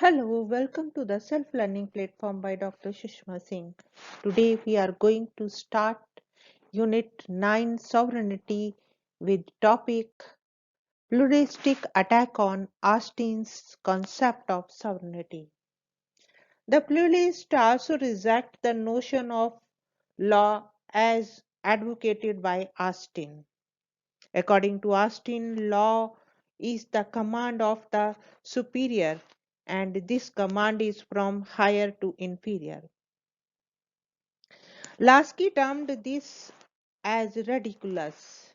Hello, welcome to the self-learning platform by Dr. Sushma Singh. Today we are going to start Unit 9 Sovereignty with topic Pluralistic Attack on Austin's Concept of Sovereignty. The pluralists also reject the notion of law as advocated by Austin. According to Austin, law is the command of the superior, and this command is from higher to inferior. Lasky termed this as ridiculous.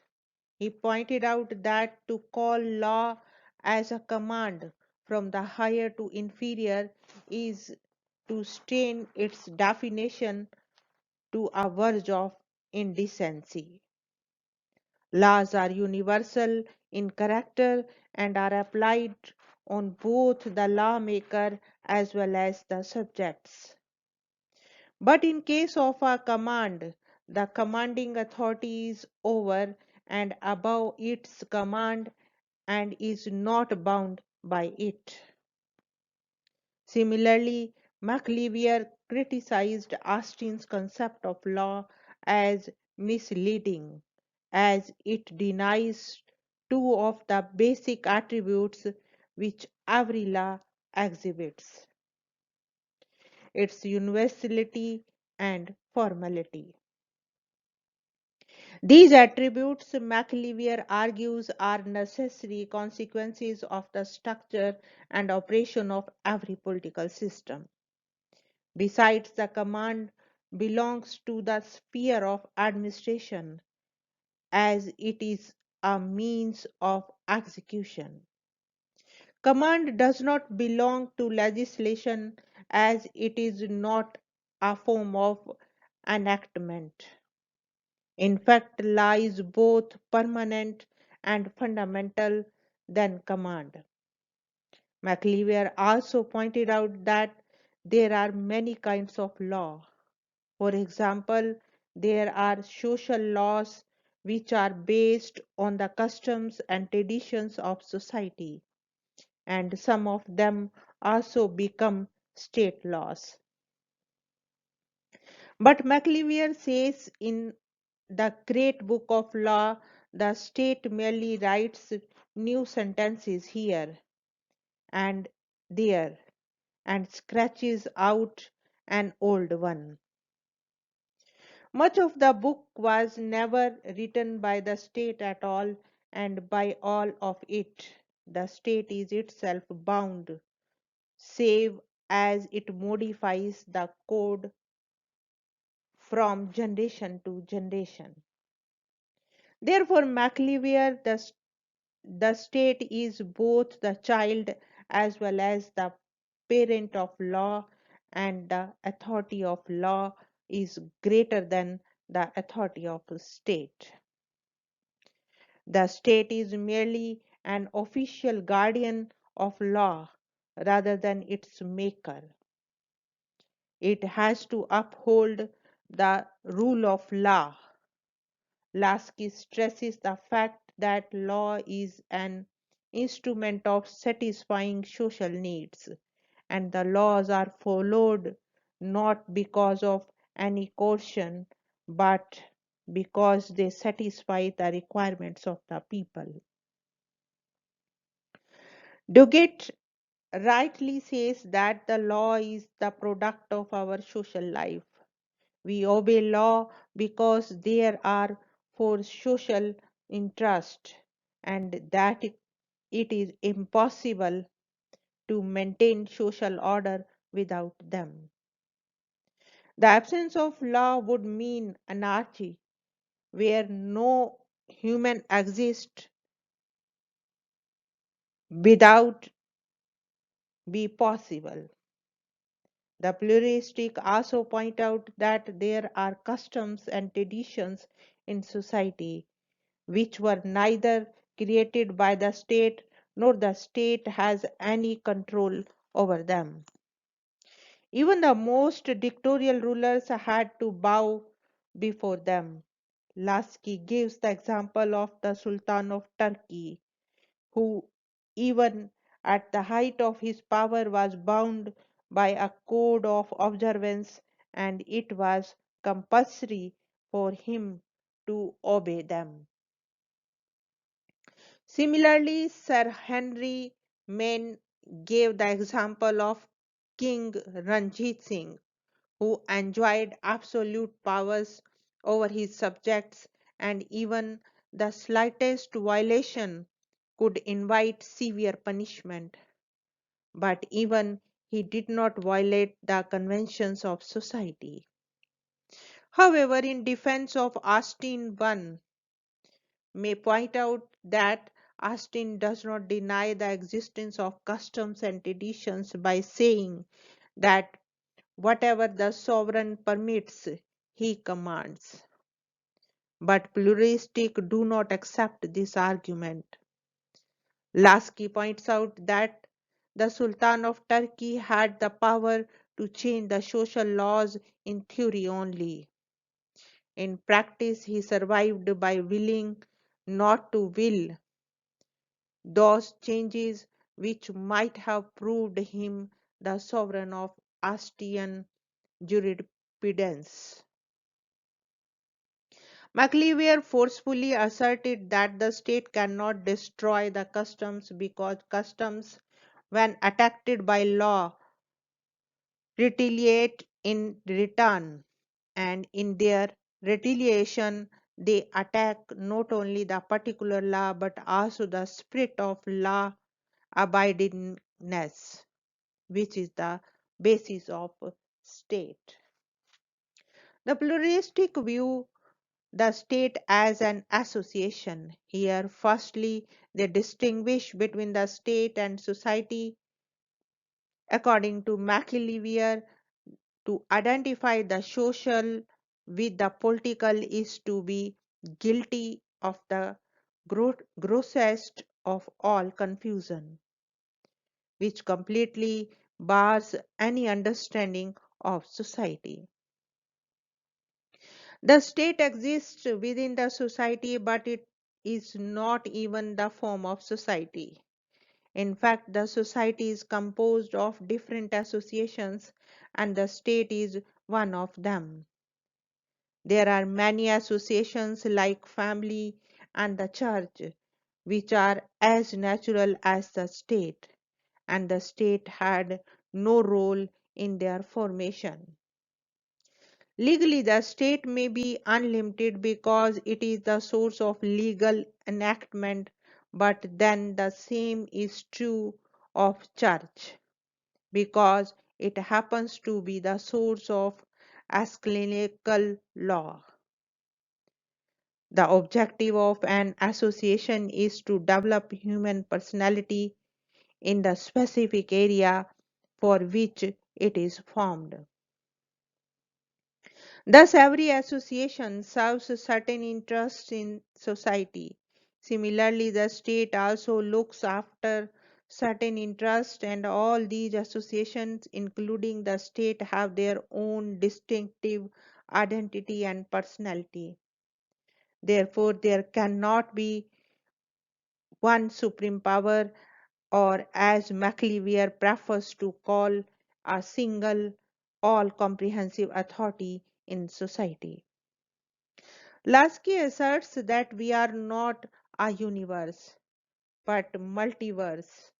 He pointed out that to call law as a command from the higher to inferior is to strain its definition to a verge of indecency. Laws are universal in character and are applied on both the lawmaker as well as the subjects. But in case of a command, the commanding authority is over and above its command and is not bound by it. Similarly, McLevier criticized Austin's concept of law as misleading, as it denies two of the basic attributes which every law exhibits: its universality and formality. These attributes, McLevier argues, are necessary consequences of the structure and operation of every political system. Besides, the command belongs to the sphere of administration, as it is a means of execution. Command does not belong to legislation, as it is not a form of enactment. In fact, law is both permanent and fundamental than command. McLevier also pointed out that there are many kinds of law. For example, there are social laws which are based on the customs and traditions of society, and some of them also become state laws. But McLevier says in the great book of law, the state merely writes new sentences here and there and scratches out an old one. Much of the book was never written by the state at all, and by all of it, the state is itself bound, save as it modifies the code from generation to generation. Therefore, McLevier, the state is both the child as well as the parent of law, and the authority of law is greater than the authority of the state. The state is merely an official guardian of law rather than its maker. It has to uphold the rule of law. Lasky stresses the fact that law is an instrument of satisfying social needs, and the laws are followed not because of any coercion, but because they satisfy the requirements of the people. Duguid rightly says that the law is the product of our social life. We obey law because there are for social interest, and that it is impossible to maintain social order without them. The absence of law would mean anarchy, where no human exists without be possible. The pluralistic also point out that there are customs and traditions in society which were neither created by the state nor the state has any control over them. Even the most dictatorial rulers had to bow before them. Lasky gives the example of the Sultan of Turkey, who even at the height of his power, was bound by a code of observance, and it was compulsory for him to obey them. Similarly, Sir Henry Maine gave the example of King Ranjit Singh, who enjoyed absolute powers over his subjects, and even the slightest violation could invite severe punishment. But even he did not violate the conventions of society. However, in defense of Austin 1, may point out that Austin does not deny the existence of customs and traditions by saying that whatever the sovereign permits, he commands. But pluralistic do not accept this argument. Lasky points out that the Sultan of Turkey had the power to change the social laws in theory only. In practice, he survived by willing not to will those changes which might have proved him the sovereign of Astian jurisprudence. McLeaver forcefully asserted that the state cannot destroy the customs because customs, when attacked by law, retaliate in return, and in their retaliation, they attack not only the particular law but also the spirit of law abidingness, which is the basis of state. The pluralistic view the state as an association. Here, firstly, they distinguish between the state and society. According to McLeaver, to identify the social with the political is to be guilty of the grossest of all confusion, which completely bars any understanding of society. The state exists within the society, but it is not even the form of society. In fact, the society is composed of different associations, and the state is one of them. There are many associations like family and the church, which are as natural as the state, and the state had no role in their formation. Legally, the state may be unlimited because it is the source of legal enactment, but then the same is true of church because it happens to be the source of ecclesiastical law. The objective of an association is to develop human personality in the specific area for which it is formed. Thus, every association serves certain interests in society. Similarly, the state also looks after certain interests, and all these associations, including the state, have their own distinctive identity and personality. Therefore, there cannot be one supreme power, or as McLeaver prefers to call, a single, all comprehensive authority in society. Lasky asserts that we are not a universe, but multiverse,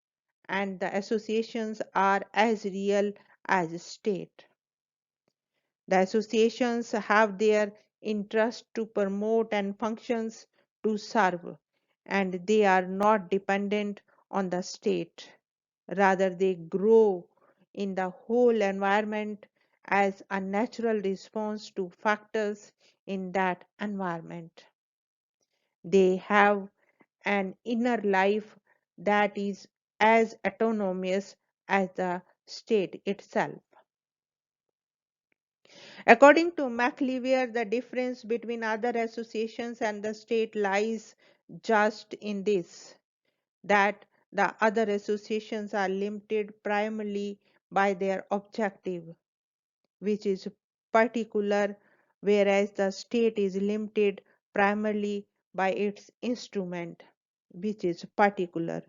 and the associations are as real as state. The associations have their interest to promote and functions to serve, and they are not dependent on the state. Rather, they grow in the whole environment as a natural response to factors in that environment. They have an inner life that is as autonomous as the state itself. According to McLeaver, the difference between other associations and the state lies just in this, that the other associations are limited primarily by their objective, which is particular, whereas the state is limited primarily by its instrument, which is particular.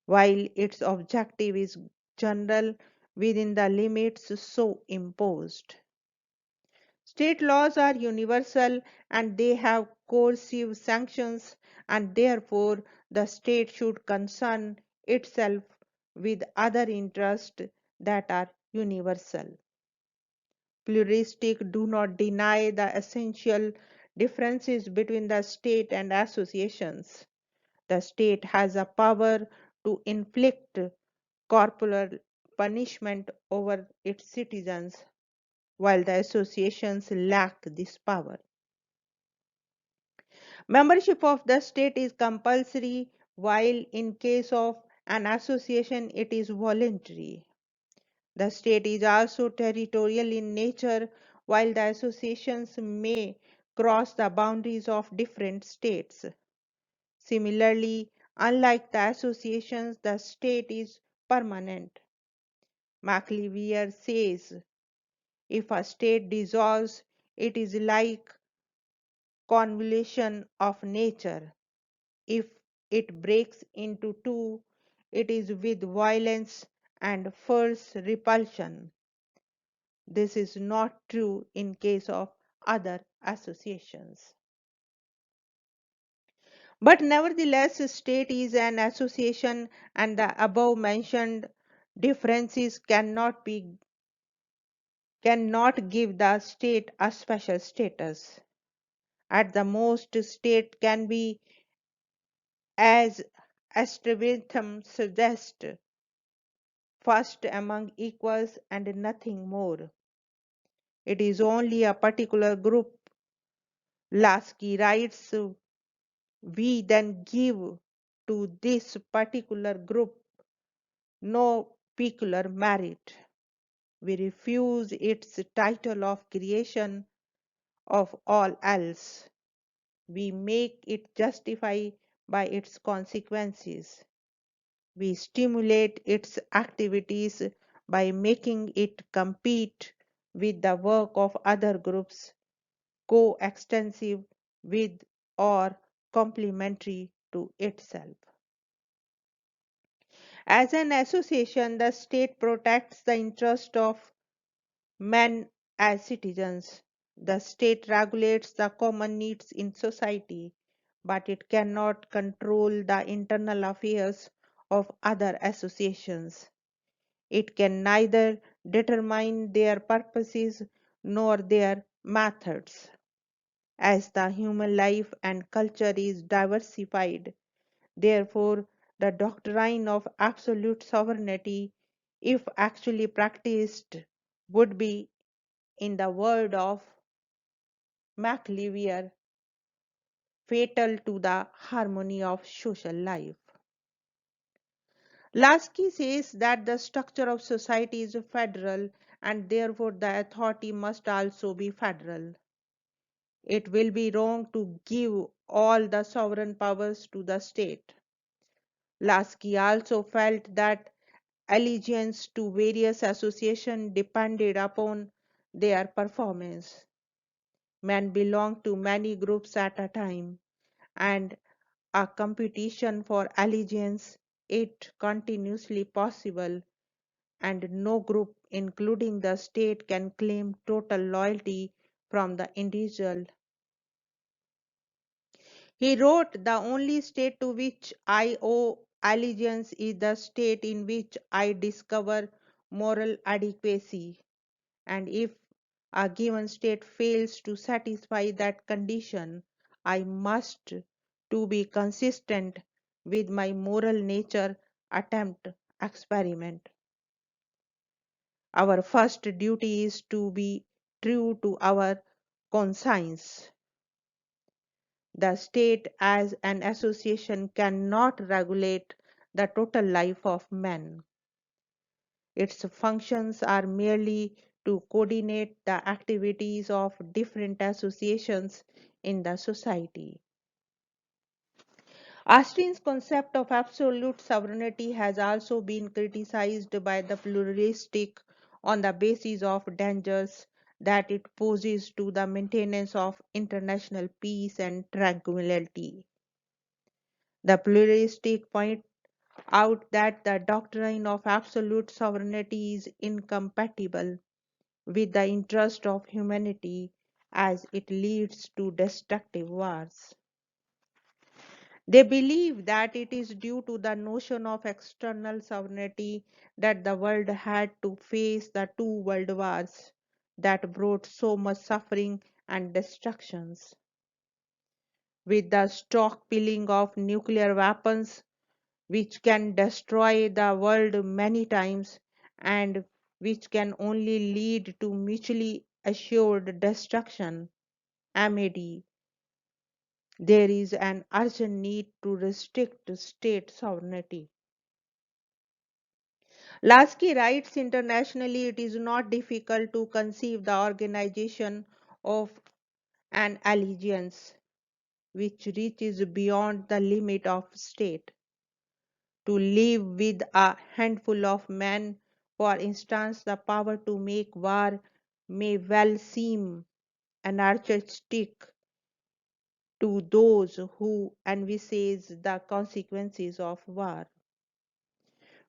while its objective is general within the limits so imposed. State laws are universal and they have coercive sanctions, and therefore the state should concern itself with other interests that are universal. Pluralistic do not deny the essential differences between the state and associations. The state has a power to inflict corporal punishment over its citizens, while the associations lack this power. Membership of the state is compulsory, while in case of an association it is voluntary. The state is also territorial in nature, while the associations may cross the boundaries of different states. Similarly, unlike the associations, the state is permanent. McLevier says, if a state dissolves, it is like convolution of nature. If it breaks into two, it is with violence and fierce repulsion. This is not true in case of other associations. But nevertheless, state is an association and the above mentioned differences cannot give the state a special status. At the most, state can be, as Astravintham suggests, first among equals and nothing more. It is only a particular group, Lasky writes, we then give to this particular group no peculiar merit. We refuse its title of creation of all else. We make it justify by its consequences. We stimulate its activities by making it compete with the work of other groups coextensive with or complementary to itself. As an association, the state protects the interest of men as citizens. The state regulates the common needs in society, but it cannot control the internal affairs of other associations. It can neither determine their purposes nor their methods. As the human life and culture is diversified, therefore, the doctrine of absolute sovereignty, if actually practiced, would be, in the word of MacLevier, fatal to the harmony of social life. Lasky says that the structure of society is federal and therefore the authority must also be federal. It will be wrong to give all the sovereign powers to the state. Lasky also felt that allegiance to various associations depended upon their performance. Men belong to many groups at a time, and a competition for allegiance is continuously possible, and no group, including the state, can claim total loyalty from the individual. He wrote, the only state to which I owe allegiance is the state in which I discover moral adequacy, and if a given state fails to satisfy that condition, I must, to be consistent with my moral nature, attempt experiment. Our first duty is to be true to our conscience. The state as an association cannot regulate the total life of men. Its functions are merely to coordinate the activities of different associations in the society. Austin's concept of absolute sovereignty has also been criticized by the pluralistic on the basis of dangers that it poses to the maintenance of international peace and tranquility. The pluralistic point out that the doctrine of absolute sovereignty is incompatible with the interest of humanity as it leads to destructive wars. They believe that it is due to the notion of external sovereignty that the world had to face the two world wars that brought so much suffering and destructions. With the stockpiling of nuclear weapons, which can destroy the world many times and which can only lead to mutually assured destruction, MAD, there is an urgent need to restrict state sovereignty. Lasky writes internationally, it is not difficult to conceive the organization of an allegiance which reaches beyond the limit of state. To live with a handful of men, for instance, the power to make war may well seem anarchistic to those who envisage the consequences of war.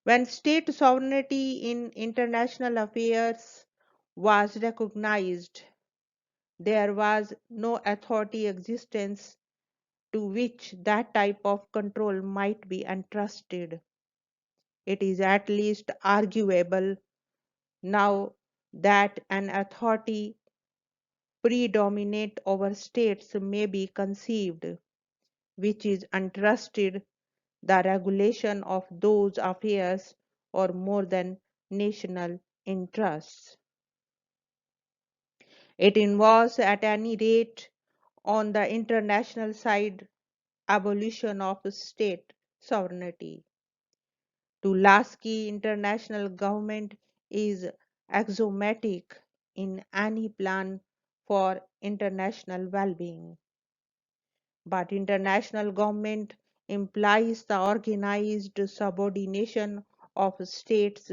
When state sovereignty in international affairs was recognized, there was no authority existence to which that type of control might be entrusted. It is at least arguable now that an authority predominate over states may be conceived, which is entrusted the regulation of those affairs or more than national interests. It involves, at any rate, on the international side, abolition of state sovereignty. To Lasky, international government is axiomatic in any plan for international well-being. But international government implies the organized subordination of states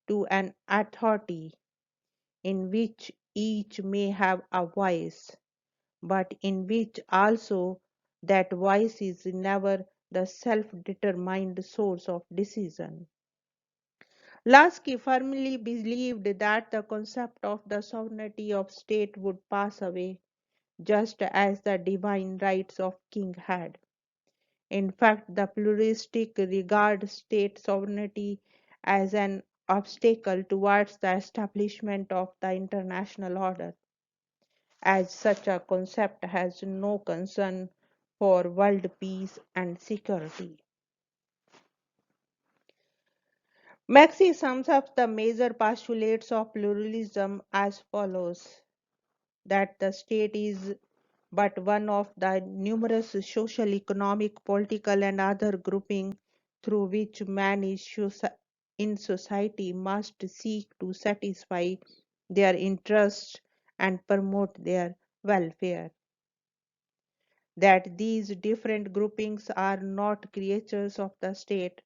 to an authority in which each may have a voice, but in which also that voice is never the self-determined source of decision. Lasky firmly believed that the concept of the sovereignty of state would pass away, just as the divine rights of king had. In fact, the pluralistic regard state sovereignty as an obstacle towards the establishment of the international order, as such a concept has no concern for world peace and security. Maxey sums up the major postulates of pluralism as follows: that the state is but one of the numerous social, economic, political, and other groupings through which man in society must seek to satisfy their interests and promote their welfare. That these different groupings are not creatures of the state,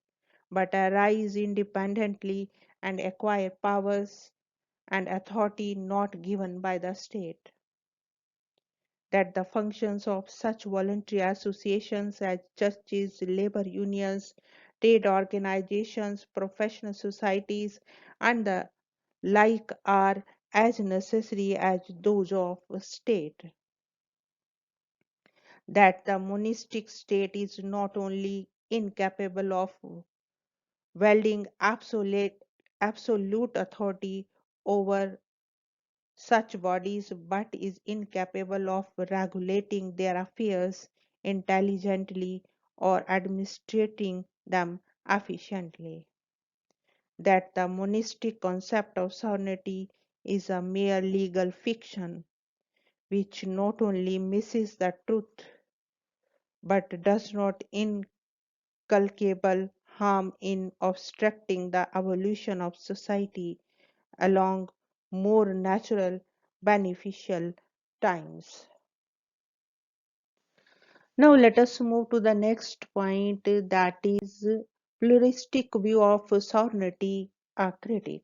but arise independently and acquire powers and authority not given by the state. That the functions of such voluntary associations as churches, labor unions, trade organizations, professional societies, and the like are as necessary as those of a state. That the monastic state is not only incapable of wielding absolute authority over such bodies but is incapable of regulating their affairs intelligently or administrating them efficiently. That the monastic concept of sovereignty is a mere legal fiction which not only misses the truth but does not inculcable harm in obstructing the evolution of society along more natural, beneficial times. Now let us move to the next point, that is pluralistic view of sovereignty, a critic.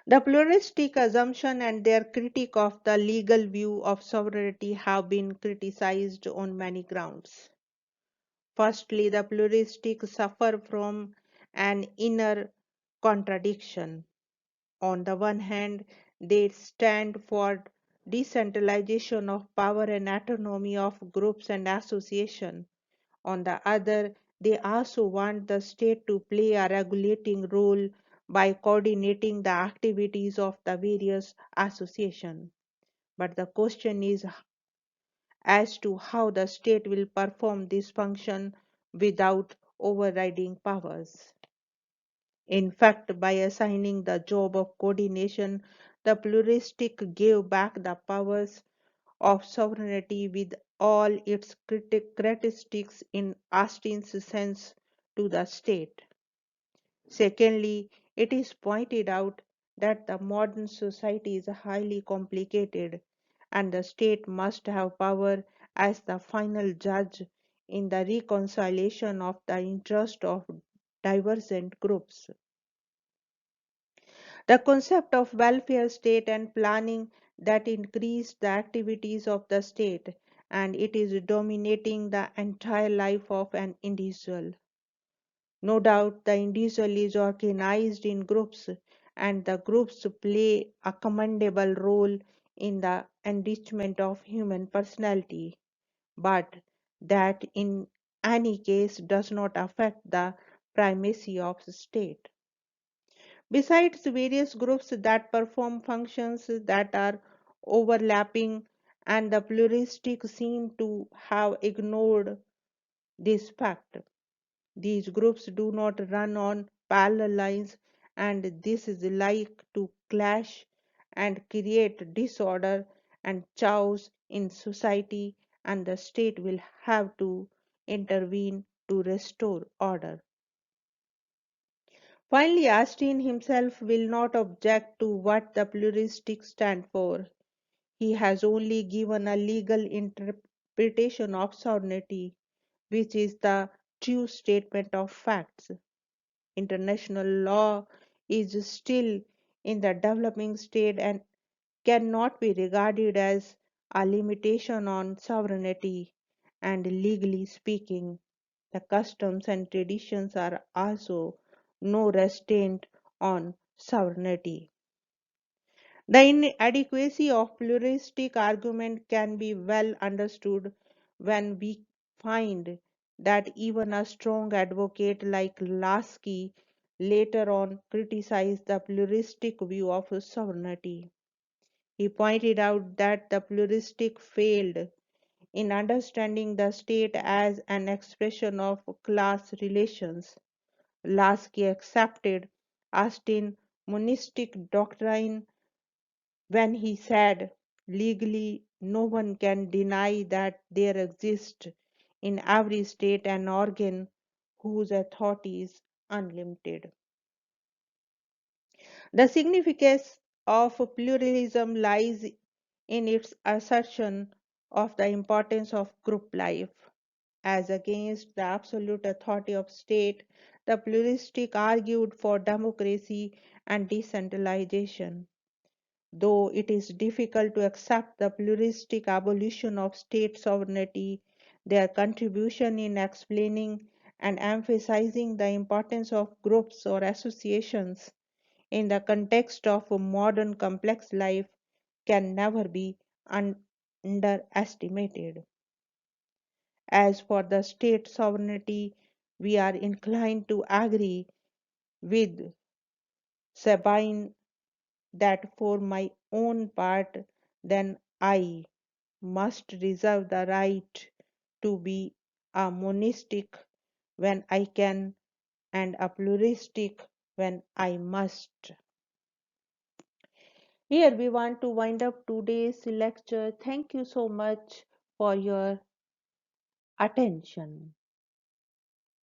The pluralistic assumption and their critique of the legal view of sovereignty have been criticized on many grounds. Firstly, the pluralistic suffer from an inner contradiction. On the one hand, they stand for decentralization of power and autonomy of groups and associations. On the other, they also want the state to play a regulating role by coordinating the activities of the various associations. But the question is as to how the state will perform this function without overriding powers. In fact, by assigning the job of coordination, the pluralistic gave back the powers of sovereignty with all its characteristics in Austin's sense to the state. Secondly, it is pointed out that the modern society is highly complicated and the state must have power as the final judge in the reconciliation of the interest of divergent groups. The concept of welfare state and planning that increase the activities of the state and it is dominating the entire life of an individual. No doubt the individual is organized in groups and the groups play a commendable role in the enrichment of human personality, but that in any case does not affect the primacy of state. Besides various groups that perform functions that are overlapping and the pluralistic seem to have ignored this fact. These groups do not run on parallel lines and this is like to clash and create disorder and chaos in society and the state will have to intervene to restore order. Finally, Austin himself will not object to what the pluralistic stand for. He has only given a legal interpretation of sovereignty, which is the true statement of facts. International law is still in the developing state and cannot be regarded as a limitation on sovereignty, and legally speaking, the customs and traditions are also no restraint on sovereignty. The inadequacy of pluralistic argument can be well understood when we find that even a strong advocate like Lasky later on criticized the pluralistic view of sovereignty. He pointed out that the pluralistic failed in understanding the state as an expression of class relations. Lasky accepted Austin's monistic doctrine when he said, legally, no one can deny that there exists in every state an organ whose authority is unlimited. The significance of pluralism lies in its assertion of the importance of group life. As against the absolute authority of state, the pluralistic argued for democracy and decentralization. Though it is difficult to accept the pluralistic abolition of state sovereignty, their contribution in explaining and emphasizing the importance of groups or associations in the context of a modern complex life can never be underestimated. As for the state sovereignty, we are inclined to agree with Sabine that for my own part, then I must reserve the right to be a monistic when I can and a pluralistic when I must. Here we want to wind up today's lecture. Thank you so much for your attention.